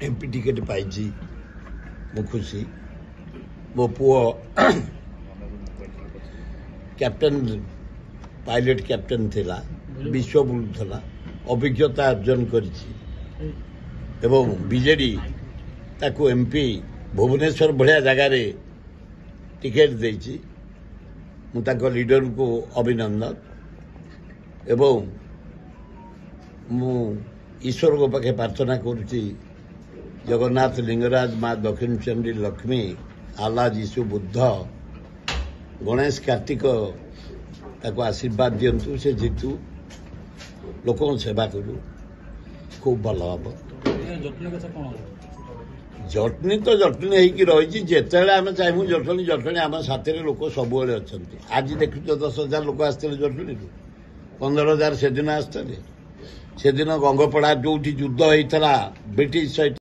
MP ticket पाई मु खुशी मो पुओ कैप्टन पायलट कैप्टन थिला विश्व बुलूला अभिज्ञता अर्जन कर बीजेडी ताकू एमपी भुवनेश्वर बढ़िया जगार टिकेट देछि मु ताको लीडर को अभिनंदन एवं मु ईश्वर को पाखे प्रार्थना करुच्ची जगन्नाथ लिंगराज माँ दक्षिण चंडी लक्ष्मी आला जीशु बुद्ध गणेश कार्तिक ताको आशीर्वाद दिंतु से जीतु लोक सेवा करू खूब भल हम जटनी तो जटनी होगी रही जिते आम चाहूँ जटनी जटनी आम साथी लोक सब अच्छा आज देखुच 10,000 लोक आसते जटनी 15,000 से दिन आसते से दिन गंगपड़ा जो युद्ध होता ब्रिटिश सहित